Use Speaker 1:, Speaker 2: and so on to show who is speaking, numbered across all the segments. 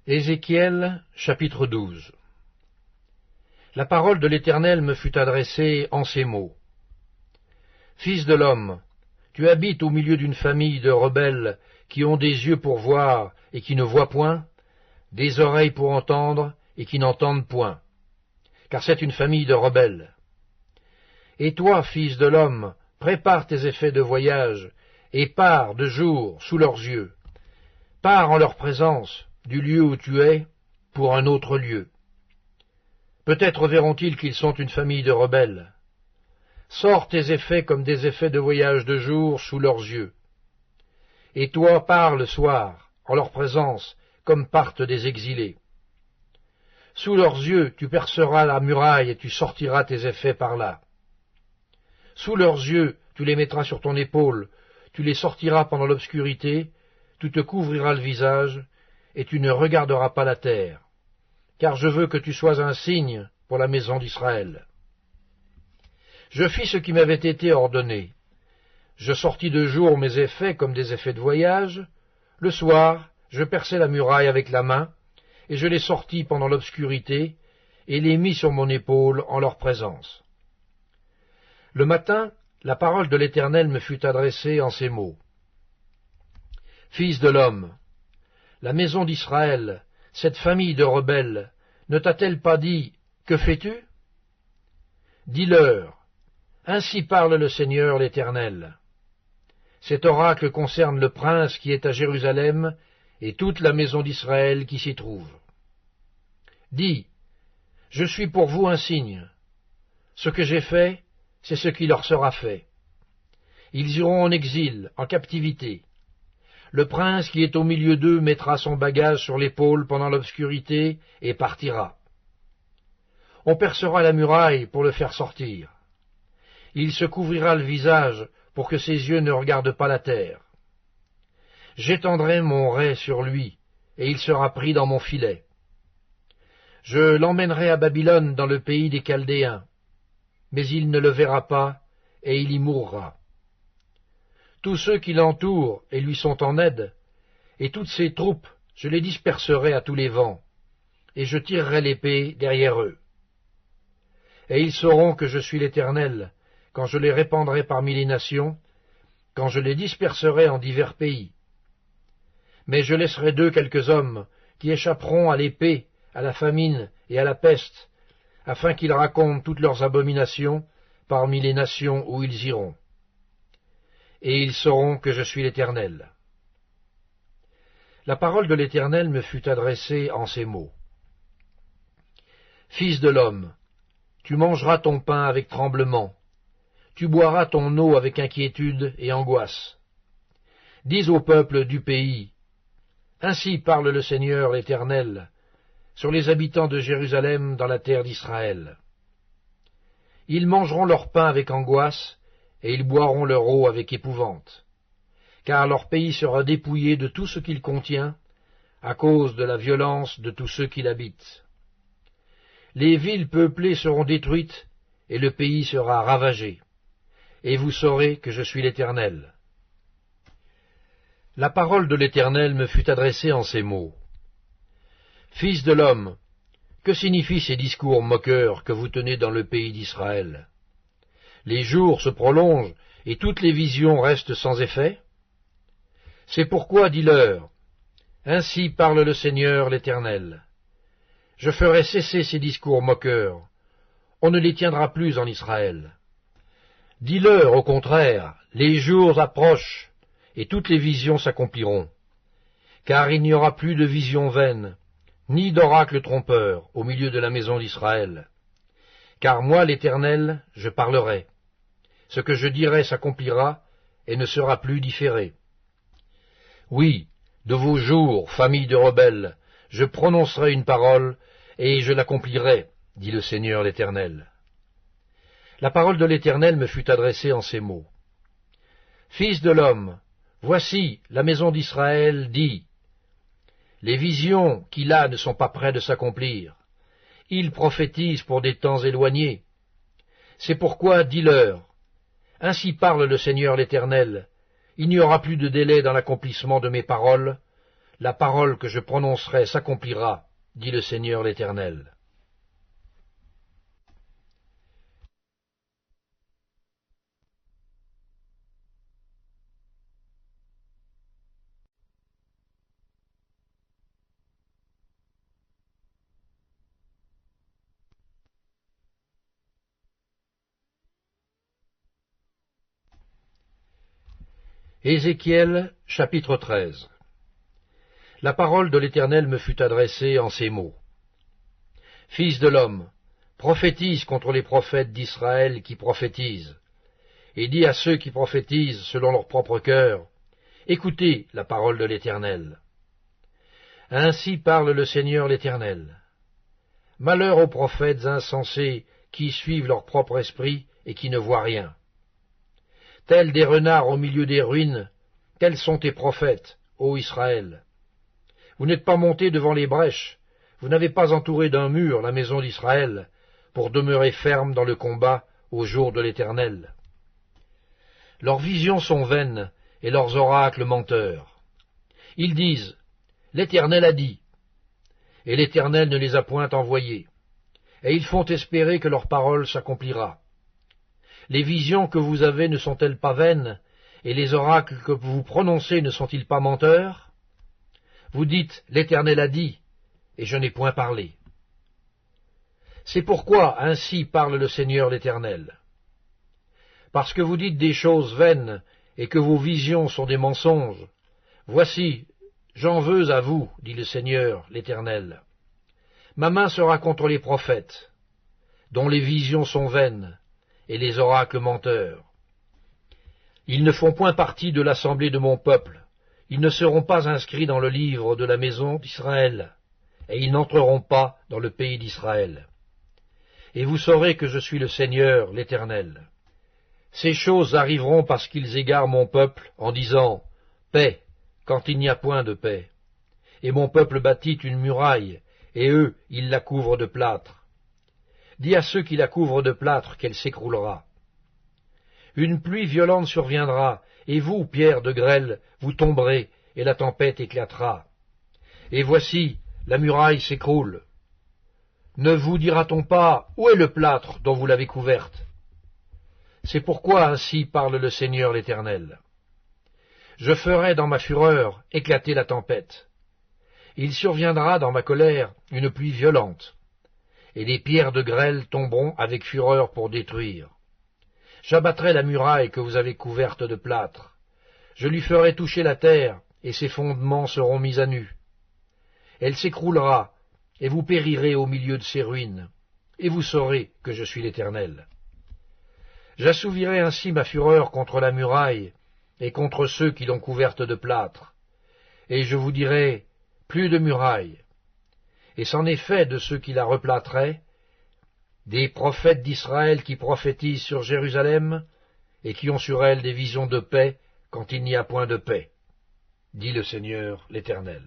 Speaker 1: Ézéchiel, chapitre 12. La parole de l'Éternel me fut adressée en ces mots. Fils de l'homme, tu habites au milieu d'une famille de rebelles qui ont des yeux pour voir et qui ne voient point, des oreilles pour entendre et qui n'entendent point, car c'est une famille de rebelles. Et toi, fils de l'homme, prépare tes effets de voyage, et pars de jour sous leurs yeux. Pars en leur présence, du lieu où tu es, pour un autre lieu. Peut-être verront-ils qu'ils sont une famille de rebelles. Sors tes effets comme des effets de voyage de jour sous leurs yeux. Et toi pars le soir, en leur présence, comme partent des exilés. Sous leurs yeux tu perceras la muraille et tu sortiras tes effets par là. Sous leurs yeux tu les mettras sur ton épaule, tu les sortiras pendant l'obscurité, tu te couvriras le visage, et tu ne regarderas pas la terre, car je veux que tu sois un signe pour la maison d'Israël. Je fis ce qui m'avait été ordonné. Je sortis de jour mes effets comme des effets de voyage. Le soir, je perçai la muraille avec la main, et je les sortis pendant l'obscurité, et les mis sur mon épaule en leur présence. Le matin, la parole de l'Éternel me fut adressée en ces mots. Fils de l'homme, la maison d'Israël, cette famille de rebelles, ne t'a-t-elle pas dit, que fais-tu? Dis-leur, ainsi parle le Seigneur l'Éternel. Cet oracle concerne le prince qui est à Jérusalem et toute la maison d'Israël qui s'y trouve. Dis, je suis pour vous un signe. Ce que j'ai fait, c'est ce qui leur sera fait. Ils iront en exil, en captivité. Le prince qui est au milieu d'eux mettra son bagage sur l'épaule pendant l'obscurité et partira. On percera la muraille pour le faire sortir. Il se couvrira le visage pour que ses yeux ne regardent pas la terre. J'étendrai mon rai sur lui, et il sera pris dans mon filet. Je l'emmènerai à Babylone dans le pays des Chaldéens, mais il ne le verra pas, et il y mourra. Tous ceux qui l'entourent et lui sont en aide, et toutes ses troupes, je les disperserai à tous les vents, et je tirerai l'épée derrière eux. Et ils sauront que je suis l'Éternel, quand je les répandrai parmi les nations, quand je les disperserai en divers pays. Mais je laisserai d'eux quelques hommes qui échapperont à l'épée, à la famine et à la peste, afin qu'ils racontent toutes leurs abominations parmi les nations où ils iront. Et ils sauront que je suis l'Éternel. La parole de l'Éternel me fut adressée en ces mots. Fils de l'homme, tu mangeras ton pain avec tremblement, tu boiras ton eau avec inquiétude et angoisse. Dis au peuple du pays, ainsi parle le Seigneur l'Éternel, sur les habitants de Jérusalem dans la terre d'Israël. Ils mangeront leur pain avec angoisse, et ils boiront leur eau avec épouvante, car leur pays sera dépouillé de tout ce qu'il contient, à cause de la violence de tous ceux qui l'habitent. Les villes peuplées seront détruites, et le pays sera ravagé, et vous saurez que je suis l'Éternel. La parole de l'Éternel me fut adressée en ces mots. Fils de l'homme, que signifient ces discours moqueurs que vous tenez dans le pays d'Israël? Les jours se prolongent et toutes les visions restent sans effet? C'est pourquoi dis-leur, ainsi parle le Seigneur l'Éternel. Je ferai cesser ces discours moqueurs, on ne les tiendra plus en Israël. Dis-leur, au contraire, les jours approchent et toutes les visions s'accompliront, car il n'y aura plus de visions vaines, ni d'oracles trompeurs au milieu de la maison d'Israël. Car moi, l'Éternel, je parlerai. Ce que je dirai s'accomplira et ne sera plus différé. Oui, de vos jours, famille de rebelles, je prononcerai une parole, et je l'accomplirai, dit le Seigneur l'Éternel. La parole de l'Éternel me fut adressée en ces mots. Fils de l'homme, voici, la maison d'Israël dit, les visions qu'il a ne sont pas près de s'accomplir. Il prophétise pour des temps éloignés. C'est pourquoi dis-leur, ainsi parle le Seigneur l'Éternel, il n'y aura plus de délai dans l'accomplissement de mes paroles, la parole que je prononcerai s'accomplira, dit le Seigneur l'Éternel. Ézéchiel, chapitre 13. La parole de l'Éternel me fut adressée en ces mots. Fils de l'homme, prophétise contre les prophètes d'Israël qui prophétisent, et dis à ceux qui prophétisent selon leur propre cœur, écoutez la parole de l'Éternel. Ainsi parle le Seigneur l'Éternel. Malheur aux prophètes insensés qui suivent leur propre esprit et qui ne voient rien. Tels des renards au milieu des ruines, tels sont tes prophètes, ô Israël. Vous n'êtes pas montés devant les brèches, vous n'avez pas entouré d'un mur la maison d'Israël, pour demeurer ferme dans le combat au jour de l'Éternel. Leurs visions sont vaines, et leurs oracles menteurs. Ils disent, l'Éternel a dit, et l'Éternel ne les a point envoyés, et ils font espérer que leur parole s'accomplira. Les visions que vous avez ne sont-elles pas vaines, et les oracles que vous prononcez ne sont-ils pas menteurs? Vous dites, l'Éternel a dit, et je n'ai point parlé. C'est pourquoi ainsi parle le Seigneur l'Éternel. Parce que vous dites des choses vaines, et que vos visions sont des mensonges, voici, j'en veux à vous, dit le Seigneur l'Éternel. Ma main sera contre les prophètes, dont les visions sont vaines, et les oracles menteurs. Ils ne font point partie de l'assemblée de mon peuple, ils ne seront pas inscrits dans le livre de la maison d'Israël, et ils n'entreront pas dans le pays d'Israël. Et vous saurez que je suis le Seigneur, l'Éternel. Ces choses arriveront parce qu'ils égarent mon peuple en disant « Paix », quand il n'y a point de paix. Et mon peuple bâtit une muraille, et eux, ils la couvrent de plâtre. Dis à ceux qui la couvrent de plâtre qu'elle s'écroulera. Une pluie violente surviendra, et vous, pierres de grêle, vous tomberez, et la tempête éclatera. Et voici, la muraille s'écroule. Ne vous dira-t-on pas, où est le plâtre dont vous l'avez couverte? C'est pourquoi ainsi parle le Seigneur l'Éternel. Je ferai dans ma fureur éclater la tempête. Il surviendra dans ma colère une pluie violente, et les pierres de grêle tomberont avec fureur pour détruire. J'abattrai la muraille que vous avez couverte de plâtre. Je lui ferai toucher la terre, et ses fondements seront mis à nu. Elle s'écroulera, et vous périrez au milieu de ses ruines, et vous saurez que je suis l'Éternel. J'assouvirai ainsi ma fureur contre la muraille, et contre ceux qui l'ont couverte de plâtre. Et je vous dirai, plus de muraille. Et c'en est fait de ceux qui la replâtraient, des prophètes d'Israël qui prophétisent sur Jérusalem, et qui ont sur elle des visions de paix quand il n'y a point de paix, dit le Seigneur l'Éternel.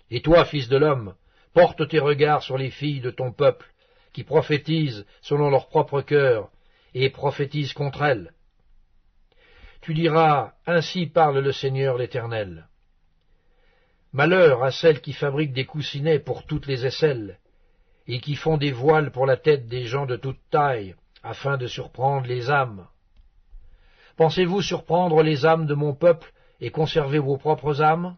Speaker 1: Et toi, fils de l'homme, porte tes regards sur les filles de ton peuple, qui prophétisent selon leur propre cœur, et prophétisent contre elles. Tu diras, ainsi parle le Seigneur l'Éternel. Malheur à celles qui fabriquent des coussinets pour toutes les aisselles, et qui font des voiles pour la tête des gens de toute taille, afin de surprendre les âmes. Pensez-vous surprendre les âmes de mon peuple et conserver vos propres âmes?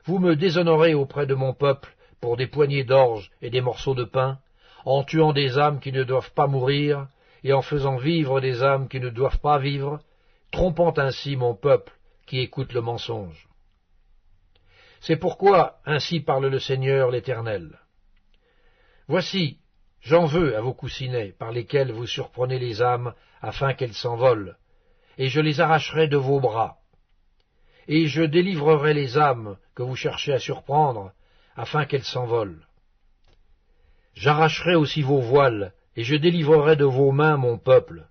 Speaker 1: Vous me déshonorez auprès de mon peuple pour des poignées d'orge et des morceaux de pain, en tuant des âmes qui ne doivent pas mourir, et en faisant vivre des âmes qui ne doivent pas vivre, trompant ainsi mon peuple qui écoute le mensonge. C'est pourquoi ainsi parle le Seigneur l'Éternel. Voici, j'en veux à vos coussinets par lesquels vous surprenez les âmes afin qu'elles s'envolent, et je les arracherai de vos bras. Et je délivrerai les âmes que vous cherchez à surprendre afin qu'elles s'envolent. J'arracherai aussi vos voiles, et je délivrerai de vos mains mon peuple.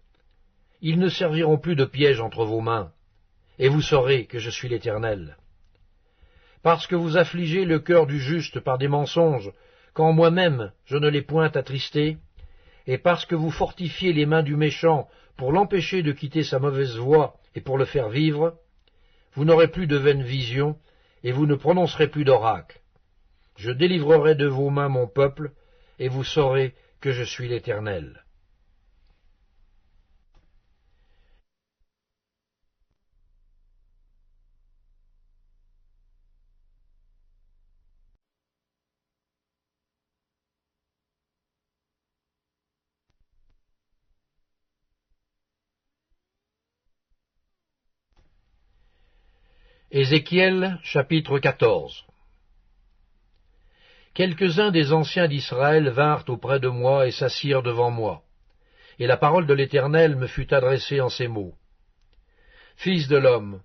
Speaker 1: Ils ne serviront plus de piège entre vos mains, et vous saurez que je suis l'Éternel. Parce que vous affligez le cœur du juste par des mensonges, quand moi-même je ne l'ai point attristé, et parce que vous fortifiez les mains du méchant pour l'empêcher de quitter sa mauvaise voie et pour le faire vivre, vous n'aurez plus de vaines visions, et vous ne prononcerez plus d'oracles. Je délivrerai de vos mains mon peuple, et vous saurez que je suis l'Éternel. Ézéchiel, chapitre 14. Quelques-uns des anciens d'Israël vinrent auprès de moi et s'assirent devant moi. Et la parole de l'Éternel me fut adressée en ces mots. Fils de l'homme,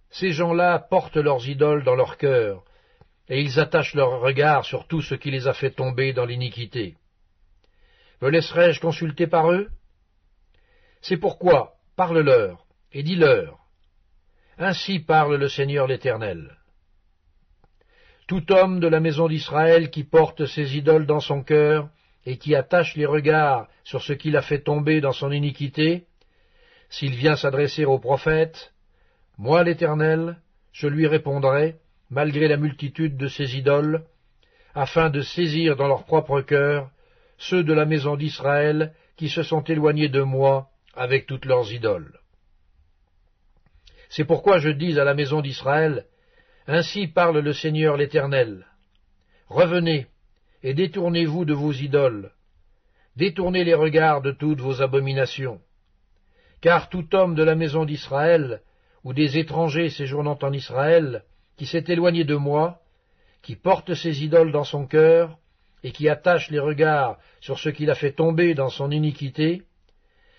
Speaker 1: ces gens-là portent leurs idoles dans leur cœur, et ils attachent leur regard sur tout ce qui les a fait tomber dans l'iniquité. Me laisserai-je consulter par eux? C'est pourquoi, parle-leur, et dis-leur. Ainsi parle le Seigneur l'Éternel. Tout homme de la maison d'Israël qui porte ses idoles dans son cœur et qui attache les regards sur ce qu'il a fait tomber dans son iniquité, s'il vient s'adresser au prophète, moi l'Éternel, je lui répondrai, malgré la multitude de ses idoles, afin de saisir dans leur propre cœur ceux de la maison d'Israël qui se sont éloignés de moi avec toutes leurs idoles. C'est pourquoi je dis à la maison d'Israël, ainsi parle le Seigneur l'Éternel. Revenez, et détournez-vous de vos idoles. Détournez les regards de toutes vos abominations. Car tout homme de la maison d'Israël, ou des étrangers séjournant en Israël, qui s'est éloigné de moi, qui porte ses idoles dans son cœur, et qui attache les regards sur ce qu'il a fait tomber dans son iniquité,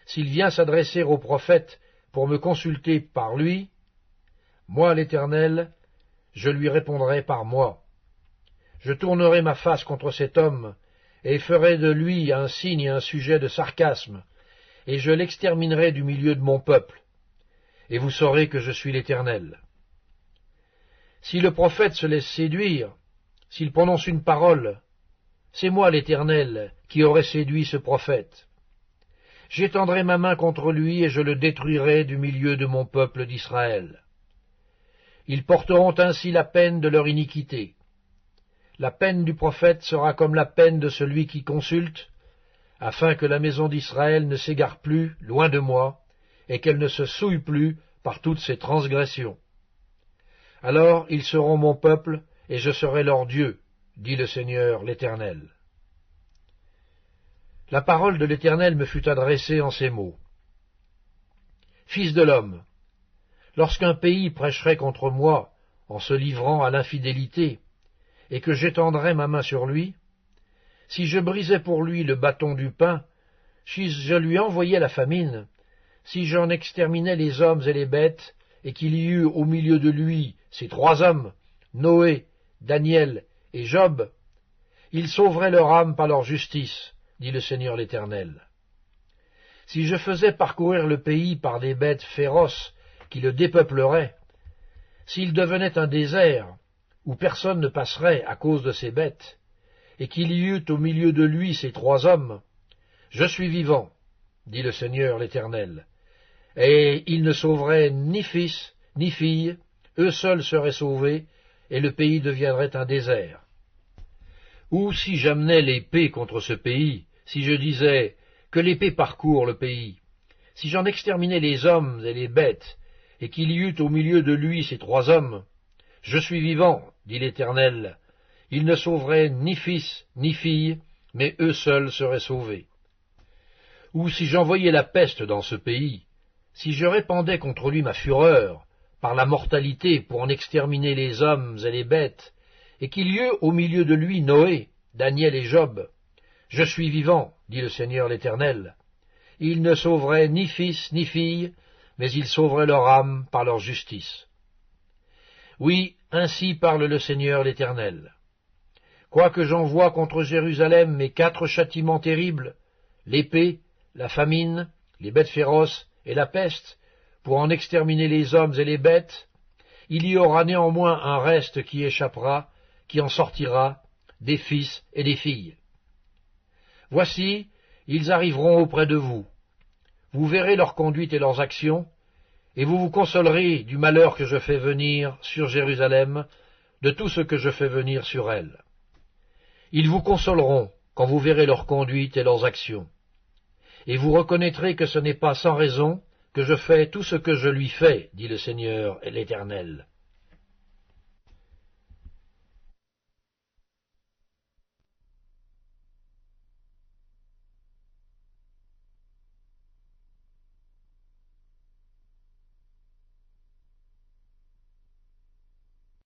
Speaker 1: s'il vient s'adresser au prophète pour me consulter par lui, moi l'Éternel, je lui répondrai par moi. Je tournerai ma face contre cet homme, et ferai de lui un signe et un sujet de sarcasme, et je l'exterminerai du milieu de mon peuple, et vous saurez que je suis l'Éternel. Si le prophète se laisse séduire, s'il prononce une parole, c'est moi l'Éternel qui aurai séduit ce prophète. J'étendrai ma main contre lui et je le détruirai du milieu de mon peuple d'Israël. Ils porteront ainsi la peine de leur iniquité. La peine du prophète sera comme la peine de celui qui consulte, afin que la maison d'Israël ne s'égare plus loin de moi, et qu'elle ne se souille plus par toutes ses transgressions. Alors ils seront mon peuple, et je serai leur Dieu, dit le Seigneur l'Éternel. La parole de l'Éternel me fut adressée en ces mots. Fils de l'homme, lorsqu'un pays prêcherait contre moi en se livrant à l'infidélité, et que j'étendrais ma main sur lui, si je brisais pour lui le bâton du pain, si je lui envoyais la famine, si j'en exterminais les hommes et les bêtes, et qu'il y eut au milieu de lui ces trois hommes, Noé, Daniel et Job, ils sauveraient leur âme par leur justice, dit le Seigneur l'Éternel. Si je faisais parcourir le pays par des bêtes féroces qui le dépeupleraient, s'il devenait un désert où personne ne passerait à cause de ces bêtes, et qu'il y eût au milieu de lui ces trois hommes, je suis vivant, dit le Seigneur l'Éternel, et il ne sauverait ni fils ni fille, eux seuls seraient sauvés, et le pays deviendrait un désert. Ou si j'amenais l'épée contre ce pays, si je disais que l'épée parcourt le pays, si j'en exterminais les hommes et les bêtes, et qu'il y eût au milieu de lui ces trois hommes, je suis vivant, dit l'Éternel, ils ne sauveraient ni fils ni fille, mais eux seuls seraient sauvés. Ou si j'envoyais la peste dans ce pays, si je répandais contre lui ma fureur, par la mortalité pour en exterminer les hommes et les bêtes, et qu'il y eût au milieu de lui Noé, Daniel et Job, je suis vivant, dit le Seigneur l'Éternel, ils ne sauveraient ni fils ni fille, mais ils sauveraient leur âme par leur justice. Oui, ainsi parle le Seigneur l'Éternel. Quoique j'envoie contre Jérusalem mes 4 châtiments terribles, l'épée, la famine, les bêtes féroces et la peste, pour en exterminer les hommes et les bêtes, il y aura néanmoins un reste qui échappera, qui en sortira, des fils et des filles. Voici, ils arriveront auprès de vous. Vous verrez leur conduite et leurs actions, et vous vous consolerez du malheur que je fais venir sur Jérusalem, de tout ce que je fais venir sur elle. Ils vous consoleront quand vous verrez leur conduite et leurs actions. Et vous reconnaîtrez que ce n'est pas sans raison que je fais tout ce que je lui fais, dit le Seigneur et l'Éternel.